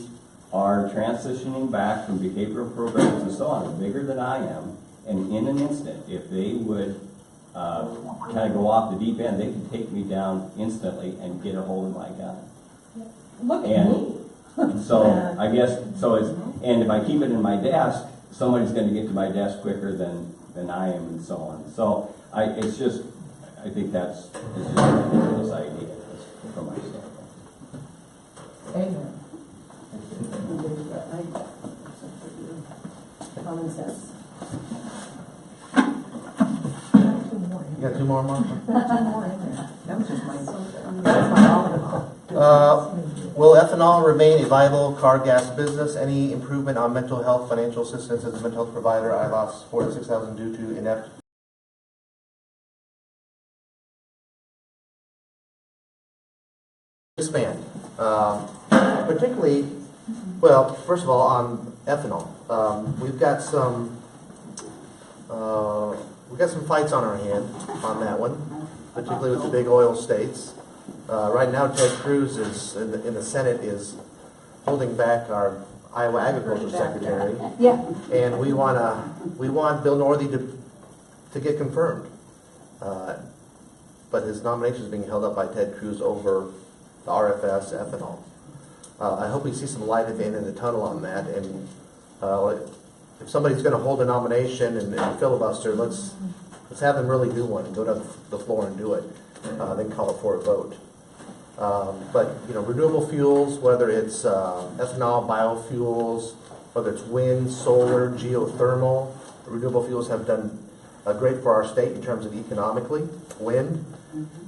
are transitioning back from behavioral programs and so on, bigger than I am, and in an instant, if they would kind of go off the deep end, they could take me down instantly and get a hold of my gun. Look at me. So I guess, and if I keep it in my desk, somebody's going to get to my desk quicker than I am, and so on. So I think it's just a ridiculous idea from my standpoint. Amen. Common sense. You got 2 more, Martha? That was just my Will ethanol remain a viable car gas business? Any improvement on mental health financial assistance as a mental health provider? I lost $4,000 to $6,000 due to inept. Expand, particularly. Well, first of all, on ethanol, we've got some fights on our hand on that one, particularly with the big oil states. Right now, Ted Cruz is in the Senate is holding back our Iowa Agriculture Secretary, and we want Bill Northey to get confirmed, but his nomination is being held up by Ted Cruz over the RFS ethanol. I hope we see some light at the end of the tunnel on that, and if somebody's going to hold a nomination and filibuster, let's have them really do one and go to the floor and do it, then call it for a vote. But renewable fuels, whether it's ethanol, biofuels, whether it's wind, solar, geothermal, renewable fuels have done great for our state in terms of economically, wind,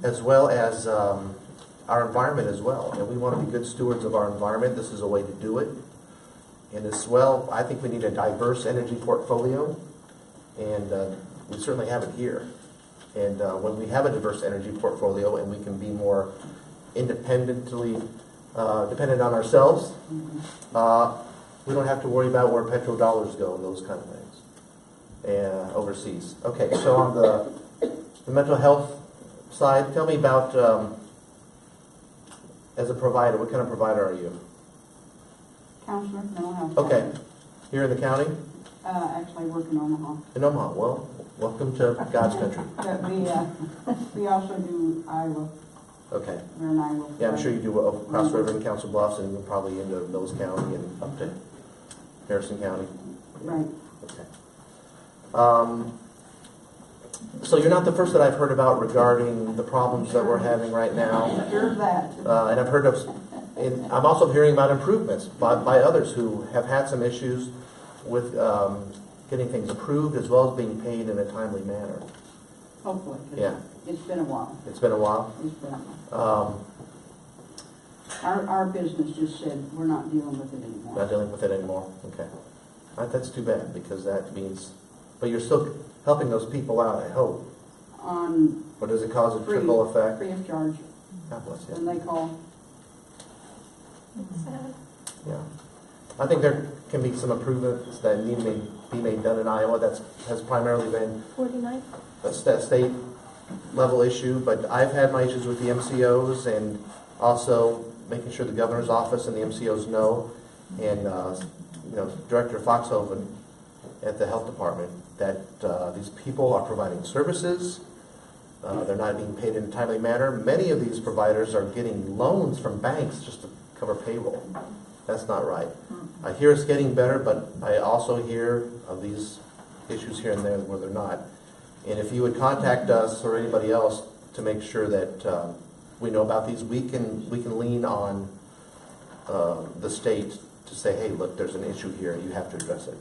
as well as our environment as well. And we want to be good stewards of our environment. This is a way to do it. And as well, I think we need a diverse energy portfolio, and we certainly have it here. And when we have a diverse energy portfolio and we can be more independently dependent on ourselves, we don't have to worry about where petrodollars go and those kind of things overseas. Okay, so on the mental health side, tell me about, as a provider, what kind of provider are you? Counselor, mental health. Okay, here in the county? Actually work in Omaha. In Omaha. Well, welcome to God's country. But we also do Iowa. Okay. We're in Iowa. Yeah, I'm sure you do across the river in Council Bluffs and probably into Mills County and up to Harrison County. Right. Okay. So you're not the first that I've heard about regarding the problems that we're having right now. Sure of that. And I've heard of, and I'm also hearing about improvements by others who have had some issues with getting things approved as well as being paid in a timely manner. Hopefully. 'Cause Yeah. It's been a while. It's been a while. It's been a while. Our business just said, we're not dealing with it anymore. Not dealing with it anymore. Okay. That's too bad because that means, but you're still helping those people out, I hope. Or does it cause a trickle effect? Free of charge. God bless you. When they call. Sad. Yeah. I think there can be some improvements that need to be made done in Iowa. That has primarily been 49. a state level issue, but I've had my issues with the MCOs and also making sure the governor's office and the MCOs know, and Director Foxhoven at the health department, that these people are providing services. They're not being paid in a timely manner. Many of these providers are getting loans from banks just to cover payroll. That's not right. I hear it's getting better, but I also hear of these issues here and there where they're not. And if you would contact us or anybody else to make sure that we know about these, we can lean on the state to say, hey, look, there's an issue here. You have to address it.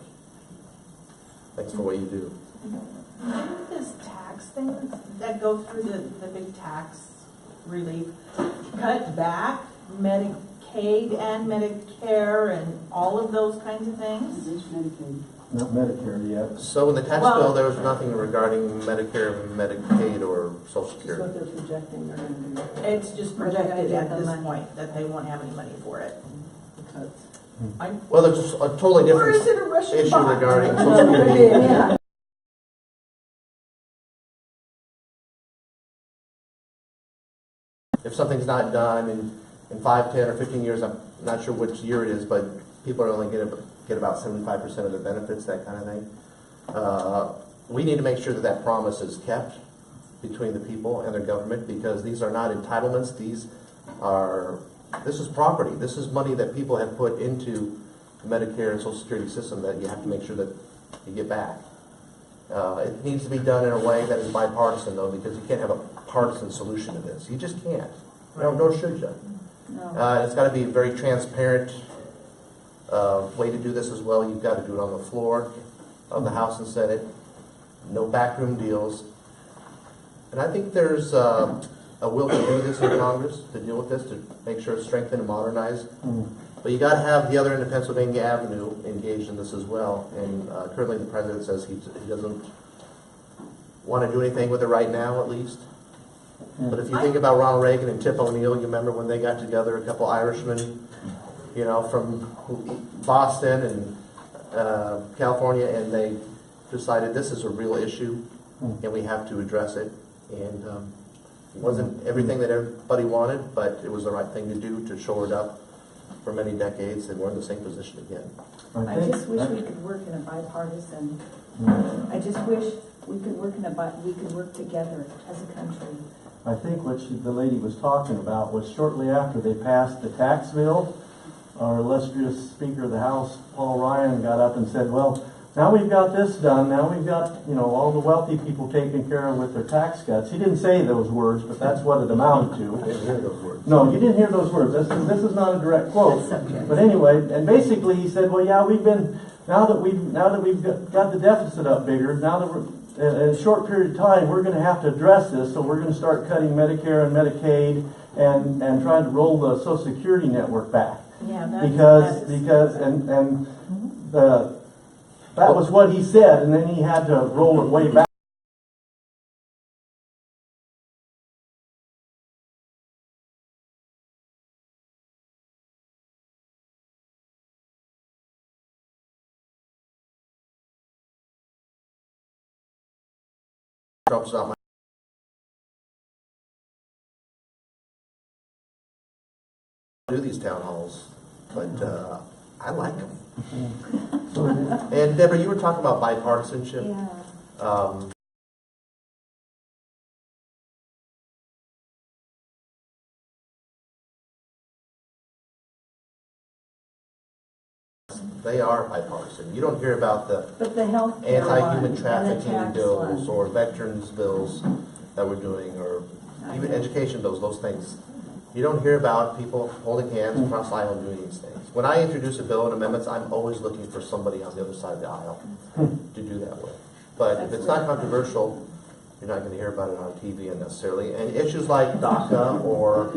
Thanks for what you do. Didn't this tax thing that go through the big tax relief cut back Medicaid and Medicare and all of those kinds of things? It's Medicaid. Not Medicare yet. So in the tax bill, there was nothing regarding Medicare, Medicaid, or Social That's Security. what they're projecting they're going to do. It's just projected get at the this money. point that they won't have any money for it. Because Well, there's just a totally Or is different it a Russian issue bot? regarding Social Security. yeah. If something's not done in 5, 10, or 15 years, I'm not sure which year it is, but people are only get about 75% of the benefits, that kind of thing. We need to make sure that that promise is kept between the people and their government, because these are not entitlements. This is property. This is money that people have put into the Medicare and Social Security system that you have to make sure that you get back. It needs to be done in a way that is bipartisan, though, because you can't have a partisan solution to this. You just can't. Nor should you. No. It's got to be a very transparent way to do this as well. You've got to do it on the floor of the House and Senate. No backroom deals. And I think there's a will to do this in Congress, to deal with this, to make sure it's strengthened and modernized. But you got to have the other end of Pennsylvania Avenue engaged in this as well. And currently the president says he doesn't want to do anything with it right now, at least. But if you think about Ronald Reagan and Tip O'Neill, you remember when they got together, a couple Irishmen, from Boston and California, and they decided this is a real issue and we have to address it. And it wasn't everything that everybody wanted, but it was the right thing to do to shore it up for many decades, and we're in the same position again. I just wish we could work in a bipartisan, I just wish we could work we could work together as a country. I think what the lady was talking about was shortly after they passed the tax bill, our illustrious Speaker of the House, Paul Ryan, got up and said, well, now we've got this done, now we've got, all the wealthy people taken care of with their tax cuts. He didn't say those words, but that's what it amounted to. I didn't hear those words. No, you didn't hear those words. This is not a direct quote. But anyway, and basically he said, well, yeah, now that we've got the deficit up bigger, now that we're in a short period of time, we're going to have to address this. So we're going to start cutting Medicare and Medicaid and trying to roll the Social Security network back. Yeah, that was what he said, and then he had to roll it way back. Drops out my do these town halls, but I like them. And Deborah, you were talking about bipartisanship. Yeah. They are bipartisan. You don't hear about the But the health care anti-human one trafficking and the tax bills one. or veterans bills that we're doing, or even education bills, those things. You don't hear about people holding hands across the aisle and doing these things. When I introduce a bill and amendments, I'm always looking for somebody on the other side of the aisle to do that with. But if it's not controversial, you're not going to hear about it on TV unnecessarily. And issues like DACA or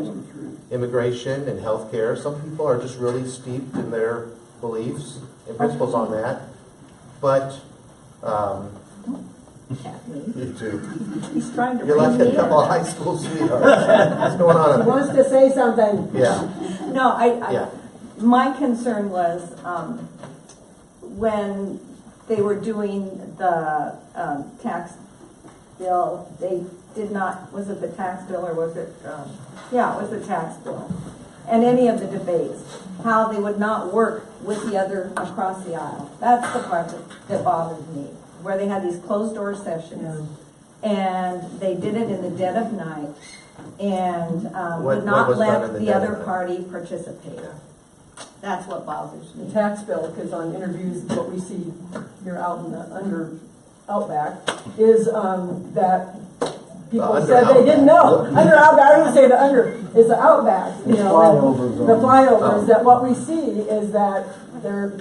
immigration and healthcare, some people are just really steeped in their beliefs and principles on that. But you too. He's trying to You're like a couple of high school sweethearts. What's going on? He wants to say something. Yeah. No, Yeah. my concern was, when they were doing the, tax bill, they did not, was it the tax bill or was it, yeah, it was the tax bill. And any of the debates, how they would not work with the other across the aisle. That's the part that bothers me, where they had these closed door sessions. And they did it in the dead of night and What would not was done in let the the dead of other night? party participate. That's what bothers The me. tax bill, because on interviews, what we see here out in the outback, is that people under said they didn't know. Under outback, I didn't say the under, is the outback. You know, and the flyovers, that what we see is that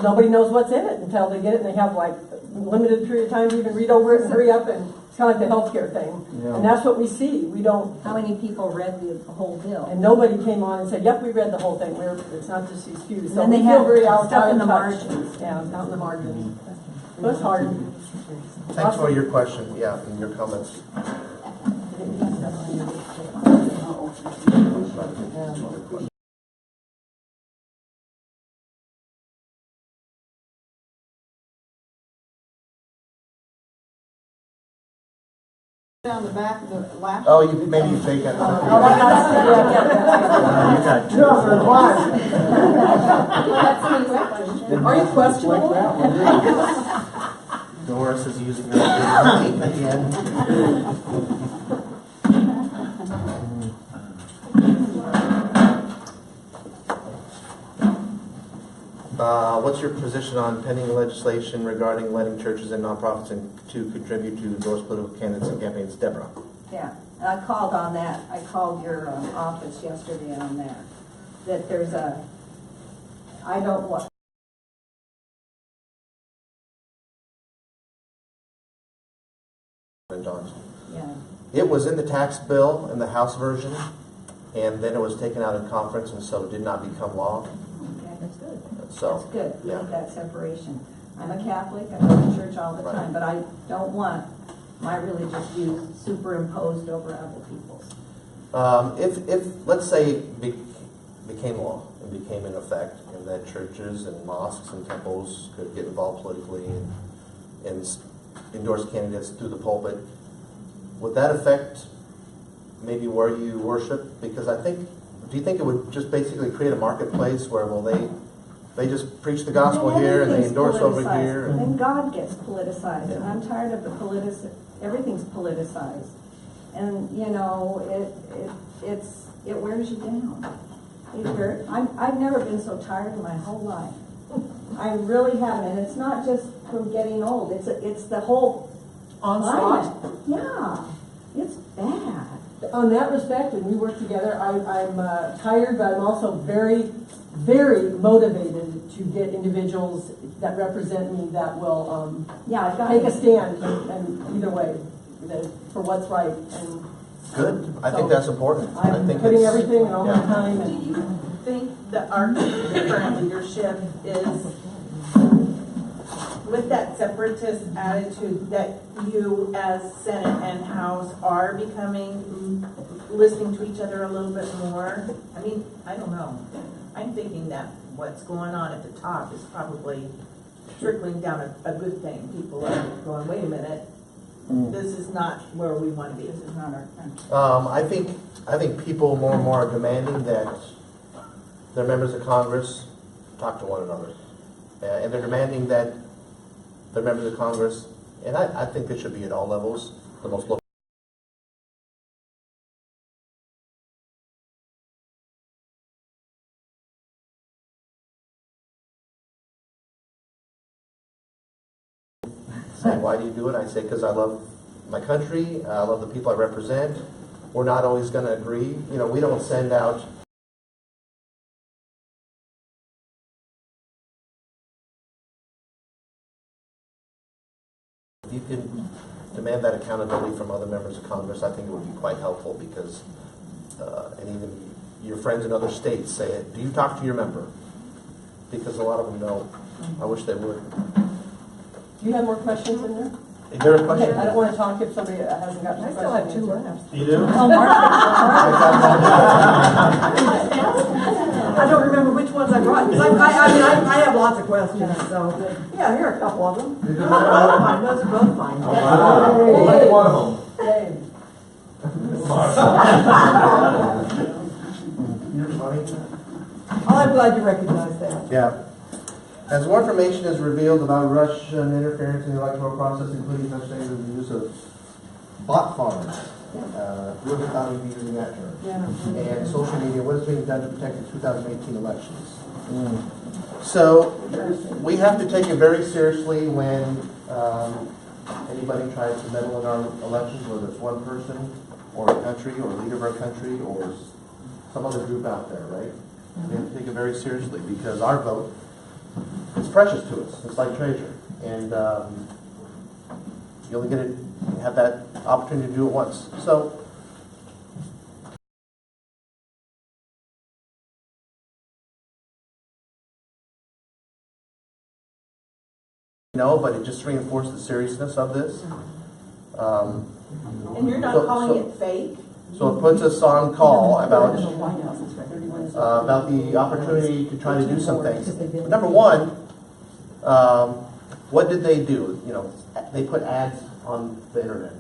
nobody knows what's in it until they get it, and they have like limited period of time to even read over it and hurry up, and it's kind of like the healthcare thing. Yeah. And that's what we see. We don't, How many people read the whole bill? and nobody came on and said, yep, we read the whole thing. It's not just excused. So Then they we feel have very out stuff in the of touch. margins. Yeah, out in the margins. So it's hard. Thanks for your question, yeah, and your comments. Down the back of the last. Oh, maybe you take that. Oh, that's- You Are you questionable? Doris is using her again. What's your position on pending legislation regarding letting churches and nonprofits to contribute to endorse political candidates and campaigns? Deborah. Yeah, and I called on that. I called your office yesterday on that. That there's I don't want. Yeah. It was in the tax bill in the House version, and then it was taken out in conference, and so it did not become law. Okay, that's good. So, That's good. We yeah. need that separation. I'm a Catholic. I go to church all the time, but I don't want my religious views superimposed over other people's. If let's say it became law and became in effect, and that churches and mosques and temples could get involved politically and endorse candidates through the pulpit, would that affect maybe where you worship? Because do you think it would just basically create a marketplace where, well, they just preach the gospel here and they endorse over here? Then God gets politicized, and Yeah. I'm tired of everything's politicized. And, you know, it wears you down. I've never been so tired in my whole life. I really haven't, and it's not just from getting old, it's the whole Onslaught. climate. Yeah, it's bad. On that respect, and we work together, I'm tired, but I'm also very, very motivated to get individuals that represent me that will Yeah, I've got take a stand and either way for what's right. And Good. I so think that's important. I I'm think putting it's- everything and all my yeah. time. Do And you think that our current leadership is, with that separatist attitude, that you as Senate and House are becoming, listening to each other a little bit more? I mean, I don't know. I'm thinking that what's going on at the top is probably trickling down a good thing. People are going, wait a minute, this is not where we want to be. This is not our country. I think people more and more are demanding that their members of Congress talk to one another. And they're demanding that their members of Congress, and I think they should be at all levels, the most local. Say, why do you do it? I say, because I love my country, I love the people I represent. We're not always going to agree. You know, we don't send out if you can demand that accountability from other members of Congress, I think it would be quite helpful because, and even your friends in other states say it. Do you talk to your member? Because a lot of them don't. I wish they would. Do you have more questions in there? Is there a question? Okay, I don't want to talk if somebody hasn't got. I still have two left. You do? Oh, Mark. I don't remember which ones I brought. 'Cause I have lots of questions, so. Yeah, here are a couple of them. Those are fine, those are both fine. Only one of them. Dave. You're funny. Oh, I'm glad you recognize that. Yeah. As more information is revealed about Russian interference in the electoral process, including such things as the use of bot farms, we'll probably be using that term, and social media, what is being done to protect the 2018 elections. So we have to take it very seriously when anybody tries to meddle in our elections, whether it's one person or a country or a leader of our country or some other group out there, right? We have to take it very seriously because our vote, it's precious to us. It's like treasure. And you only get to have that opportunity to do it once. So, no, but it just reinforced the seriousness of this. And you're not calling it fake? So it puts us on call about the opportunity to try to do some things. Number one, what did they do? You know, they put ads on the internet.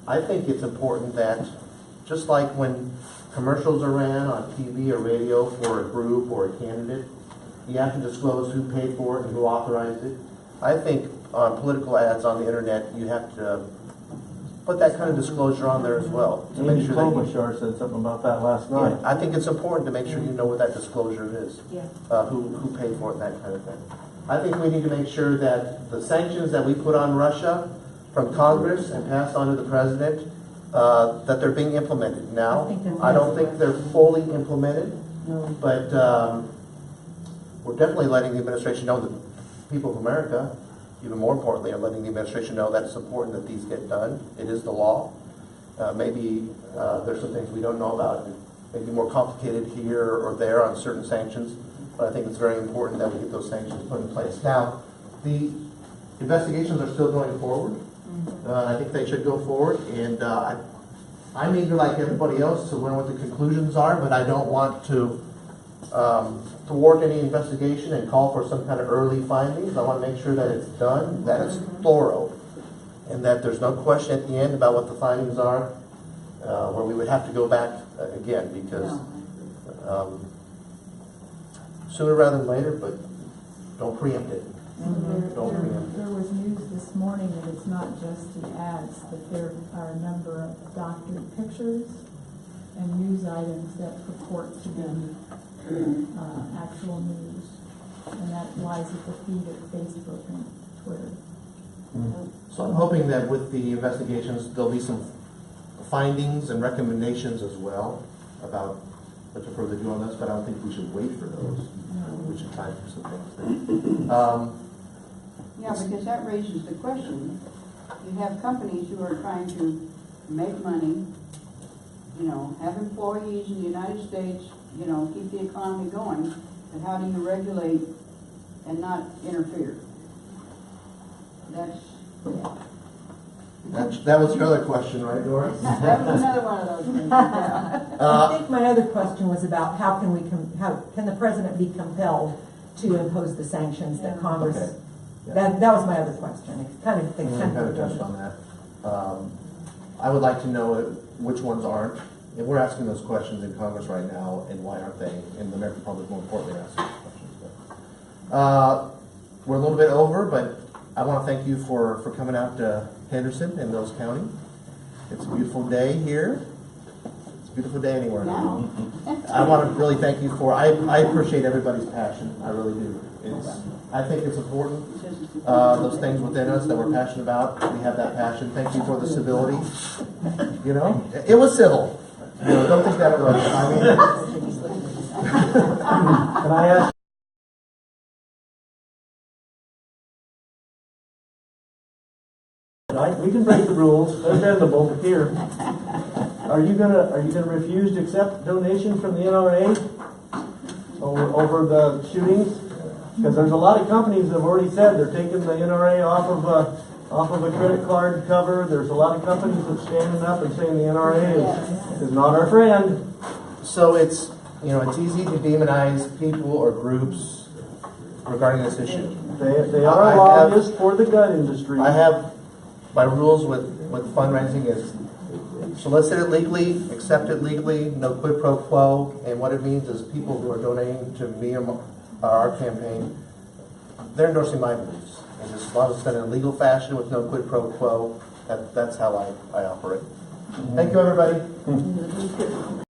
I think it's important that, just like when commercials are ran on TV or radio for a group or a candidate, you have to disclose who paid for it and who authorized it. I think on political ads on the internet, you have to put that kind of disclosure on there as well. To make sure that Klobuchar said something about that last night. I think it's important to make sure you know what that disclosure is, who paid for it, and that kind of thing. I think we need to make sure that the sanctions that we put on Russia from Congress and passed on to the president, that they're being implemented now. I don't think they're fully implemented, but we're definitely letting the administration know, the people of America, even more importantly, are letting the administration know that it's important that these get done. It is the law. Maybe there's some things we don't know about. Maybe more complicated here or there on certain sanctions, but I think it's very important that we get those sanctions put in place. Now, the investigations are still going forward. I think they should go forward, and I'm eager, like everybody else, to learn what the conclusions are, but I don't want to thwart any investigation and call for some kind of early findings. I want to make sure that it's done, that it's thorough, and that there's no question at the end about what the findings are, where we would have to go back again, because sooner rather than later, but don't preempt it. There was news this morning that it's not just the ads, that there are a number of doctored pictures and news items that purport to be actual news, and that lies at the feet of Facebook and Twitter. So I'm hoping that with the investigations, there'll be some findings and recommendations as well about what to further do on this, but I don't think we should wait for those. We should try to do some things there. Yeah, because that raises the question. You have companies who are trying to make money, you know, have employees in the United States, you know, keep the economy going, but how do you regulate and not interfere? That was your other question, right, Doris? That was another one of those things. I think my other question was about how can the president be compelled to impose the sanctions that Congress. Okay. That was my other question. It kind of touched on that. I would like to know which ones aren't And we're asking those questions in Congress right now, and why aren't they? And the American public, more importantly, are asking those questions. But, we're a little bit over, but I want to thank you for coming out to Henderson and Mills County. It's a beautiful day here. It's a beautiful day anywhere now. I want to really thank you I appreciate everybody's passion. I really do. I think it's important, those things within us that we're passionate about. We have that passion. Thank you for the civility. You know, it was civil. You know, don't think that it was. I mean, Can I ask? We can break the rules, they're bendable, but here. Are you gonna refuse to accept donations from the NRA over the shootings? Because there's a lot of companies that have already said they're taking the NRA off of a credit card cover. There's a lot of companies that are standing up and saying the NRA is not our friend. so it's easy to demonize people or groups regarding this issue. They are lobbyists for the gun industry. I have my rules with fundraising is solicit it legally, accept it legally, no quid pro quo, and what it means is people who are donating to me or our campaign, they're endorsing my beliefs. And as long as it's done in a legal fashion with no quid pro quo, that's how I operate. Thank you, everybody.